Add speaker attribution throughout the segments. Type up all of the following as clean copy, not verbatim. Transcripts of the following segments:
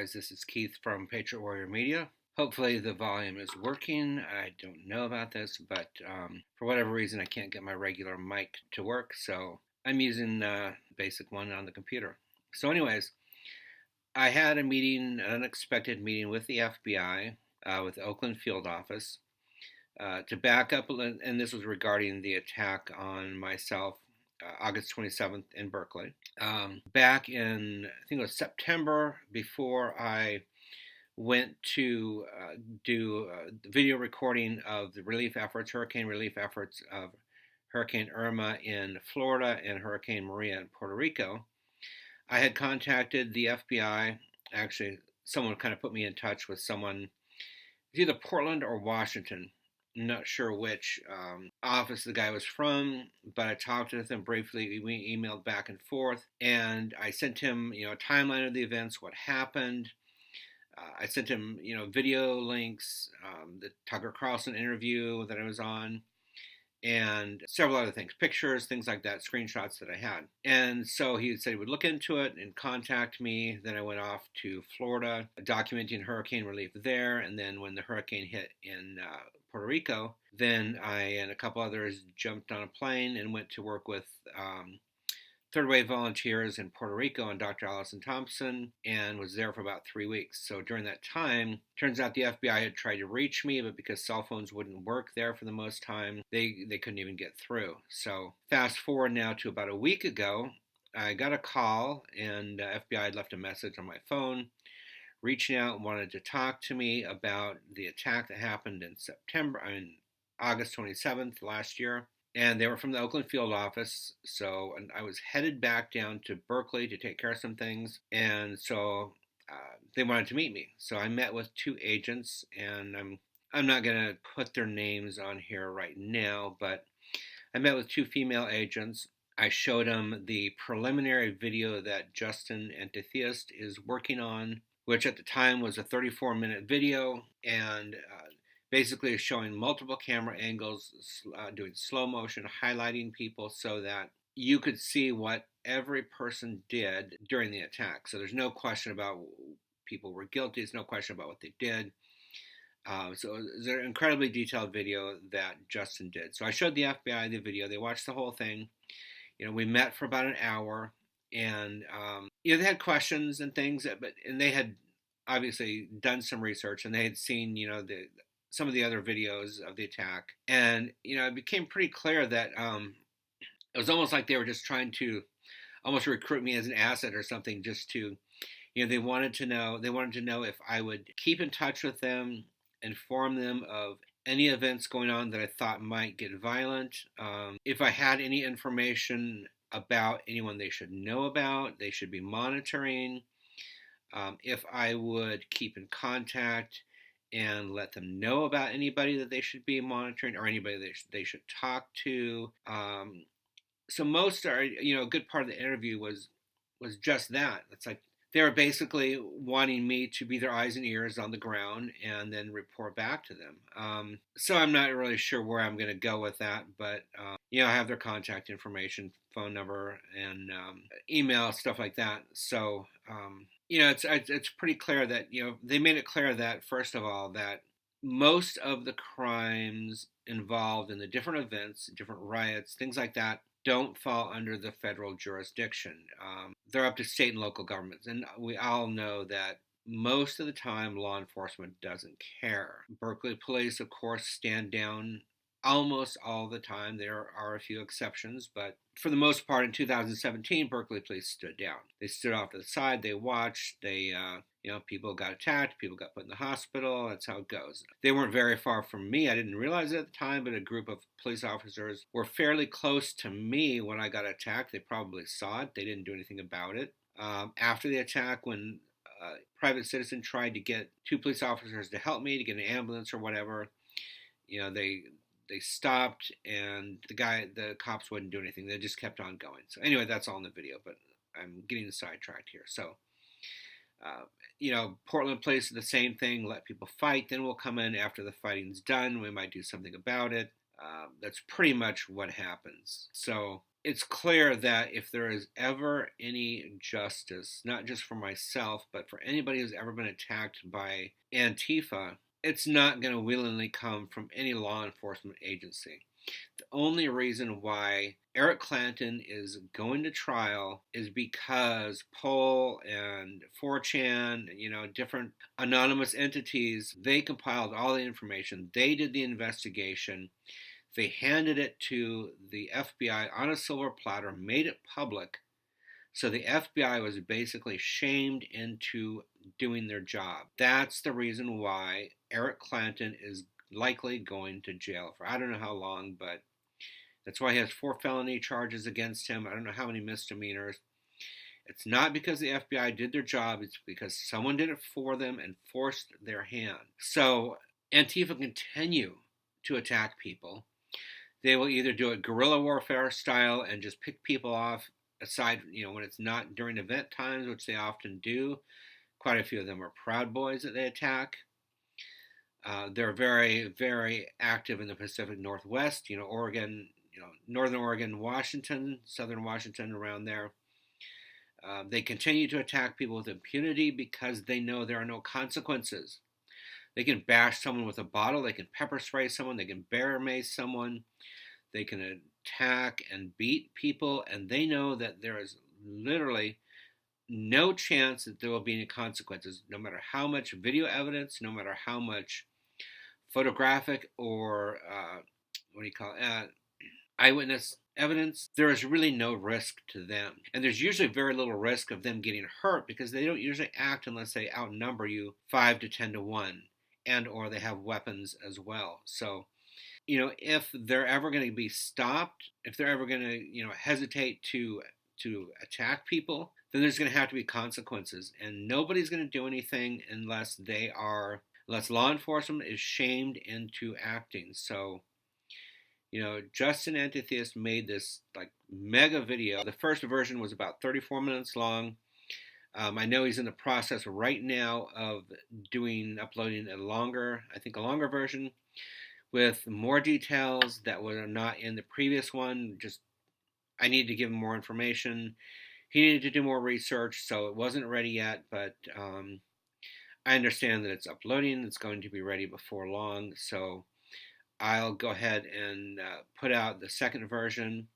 Speaker 1: guys, this is Keith from Patriot Warrior Media. Hopefully the volume is working. I don't know about this, but for whatever reason I can't get my regular mic to work, so I'm using the basic one on the computer. So anyways, I had a meeting, an unexpected meeting with the FBI, with the Oakland field office, to back up, and this was regarding the attack on myself August 27th in Berkeley. Back in, I think it was September, before I went to do video recording of the relief efforts, hurricane relief efforts of Hurricane Irma in Florida and Hurricane Maria in Puerto Rico, I had contacted the FBI. Actually, someone kind of put me in touch with someone, either Portland or Washington. I'm not sure which office the guy was from, but I talked with him briefly. We emailed back and forth, and I sent him, a timeline of the events, what happened. I sent him, video links, the Tucker Carlson interview that I was on, and several other things, pictures, things like that, screenshots that I had. And so he said he would look into it and contact me. Then I went off to Florida, documenting hurricane relief there. And then when the hurricane hit in Puerto Rico, then I and a couple others jumped on a plane and went to work with third wave volunteers in Puerto Rico and Dr. Allison Thompson, and was there for about 3 weeks. So during that time, turns out the FBI had tried to reach me, but because cell phones wouldn't work there for the most time, they couldn't even get through. So fast forward now to about a week ago, I got a call, and FBI had left a message on my phone, reaching out and wanted to talk to me about the attack that happened in August 27th last year. And they were from the Oakland field office, and I was headed back down to Berkeley to take care of some things, and so they wanted to meet me. So I met with two agents, and I'm not going to put their names on here right now, but I met with two female agents. I showed them the preliminary video that Justin Antitheist is working on, which at the time was a 34-minute video, and basically showing multiple camera angles, doing slow motion, highlighting people so that you could see what every person did during the attack. So there's no question about people were guilty. There's no question about what they did. So it's an incredibly detailed video that Justin did. So I showed the FBI the video. They watched the whole thing. We met for about an hour, and they had questions and things, and they had obviously done some research, and they had seen some of the other videos of the attack. And, it became pretty clear that it was almost like they were just trying to almost recruit me as an asset or something, just to, they wanted to know if I would keep in touch with them, inform them of any events going on that I thought might get violent. If I had any information about anyone they should know about, they should be monitoring. If I would keep in contact and let them know about anybody that they should be monitoring or anybody they should talk to. So most are, a good part of the interview was just that. It's like they were basically wanting me to be their eyes and ears on the ground and then report back to them. So I'm not really sure where I'm going to go with that, but I have their contact information, phone number, and email, stuff like that. So it's pretty clear that they made it clear that, first of all, that most of the crimes involved in the different events, different riots, things like that, don't fall under the federal jurisdiction. They're up to state and local governments, and we all know that most of the time law enforcement doesn't care. Berkeley police, of course, stand down almost all the time. There are a few exceptions, but for the most part, in 2017, Berkeley police stood down. They stood off to the side. They watched. They, people got attacked. People got put in the hospital. That's how it goes. They weren't very far from me. I didn't realize it at the time, but a group of police officers were fairly close to me when I got attacked. They probably saw it. They didn't do anything about it. After the attack, when a private citizen tried to get two police officers to help me, to get an ambulance or whatever, they stopped, and the cops wouldn't do anything. They just kept on going. So anyway, that's all in the video, but I'm getting sidetracked here. So, Portland police the same thing, let people fight, then we'll come in after the fighting's done. We might do something about it. That's pretty much what happens. So it's clear that if there is ever any justice, not just for myself, but for anybody who's ever been attacked by Antifa, it's not going to willingly come from any law enforcement agency. The only reason why Eric Clanton is going to trial is because Poll and 4chan, different anonymous entities, they compiled all the information. They did the investigation. They handed it to the FBI on a silver platter, made it public. So the FBI was basically shamed into doing their job. That's the reason why Eric Clanton is likely going to jail for I don't know how long, but that's why he has 4 felony charges against him. I don't know how many misdemeanors. It's not because the FBI did their job. It's because someone did it for them and forced their hand. So Antifa continue to attack people. They will either do it guerrilla warfare style and just pick people off aside, when it's not during event times, which they often do. Quite a few of them are Proud Boys that they attack. They're very, very active in the Pacific Northwest, Oregon, Northern Oregon, Washington, Southern Washington, around there. They continue to attack people with impunity because they know there are no consequences. They can bash someone with a bottle, they can pepper spray someone, they can bear mace someone, they can attack and beat people, and they know that there is literally no chance that there will be any consequences, no matter how much video evidence, no matter how much photographic or eyewitness evidence. There is really no risk to them. And there's usually very little risk of them getting hurt because they don't usually act unless they outnumber you 5 to 10 to 1, and or they have weapons as well. So, if they're ever going to be stopped, if they're ever going to, hesitate to attack people, then there's going to have to be consequences. And nobody's going to do anything unless law enforcement is shamed into acting. So, Justin Antitheist made this mega video. The first version was about 34 minutes long. I know he's in the process right now of uploading a longer version with more details that were not in the previous one. I needed to give him more information. He needed to do more research, so it wasn't ready yet, but I understand that it's uploading. It's going to be ready before long, so I'll go ahead and put out the second version,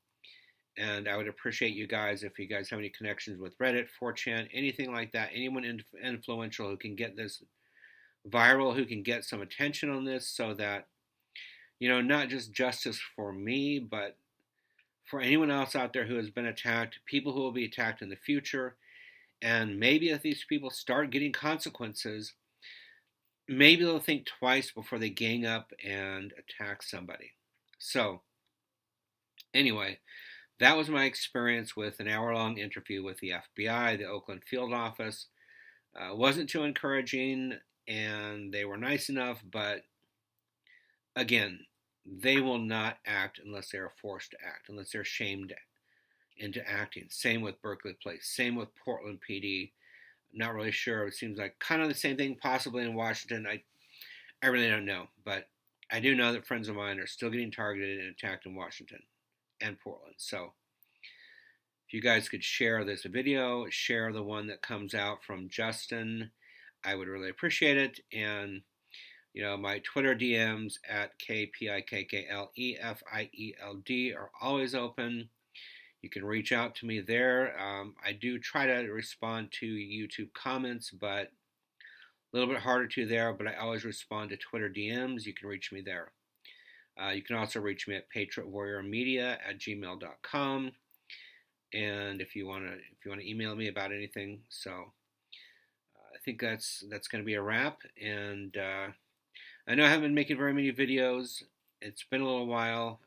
Speaker 1: and I would appreciate you guys if you guys have any connections with Reddit, 4chan, anything like that, anyone influential who can get this viral, who can get some attention on this so that, not just justice for me, but for anyone else out there who has been attacked, people who will be attacked in the future, and maybe if these people start getting consequences, maybe they'll think twice before they gang up and attack somebody. So, anyway, that was my experience with an hour-long interview with the FBI, the Oakland field office. Wasn't too encouraging, and they were nice enough, but again, they will not act unless they are forced to act, unless they're shamed into acting. Same with Berkeley Police, same with Portland PD. Not really sure. It seems like kind of the same thing possibly in Washington. I really don't know, but I do know that friends of mine are still getting targeted and attacked in Washington and Portland. So if you guys could share this video, share the one that comes out from Justin, I would really appreciate it. And my Twitter DMs at KPikklefield are always open. You can reach out to me there. I do try to respond to YouTube comments, but a little bit harder to there, but I always respond to Twitter DMs. You can reach me there. You can also reach me at patriotwarriormedia@gmail.com. And if you want to email me about anything. So I think that's going to be a wrap. And I know I haven't been making very many videos. It's been a little while.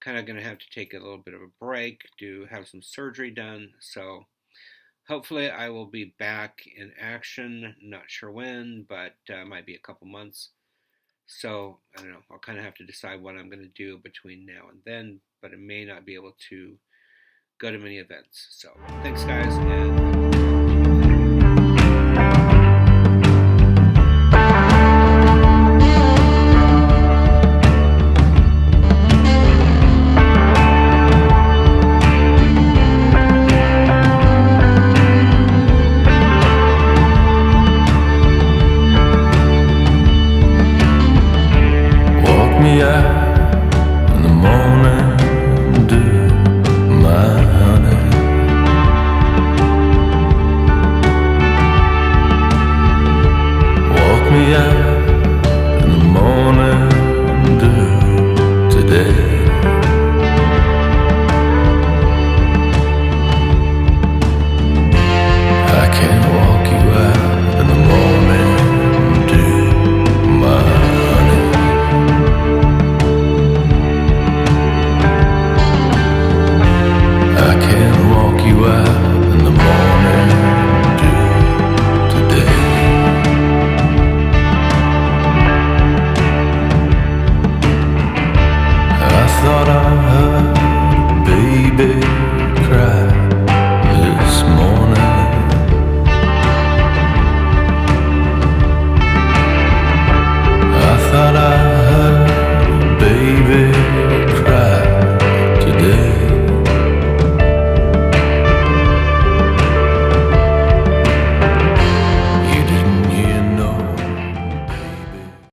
Speaker 1: Kind of going to have to take a little bit of a break to have some surgery done. So hopefully I will be back in action. Not sure when, but it might be a couple months. So I don't know. I'll kind of have to decide what I'm going to do between now and then, but I may not be able to go to many events. So thanks, guys, and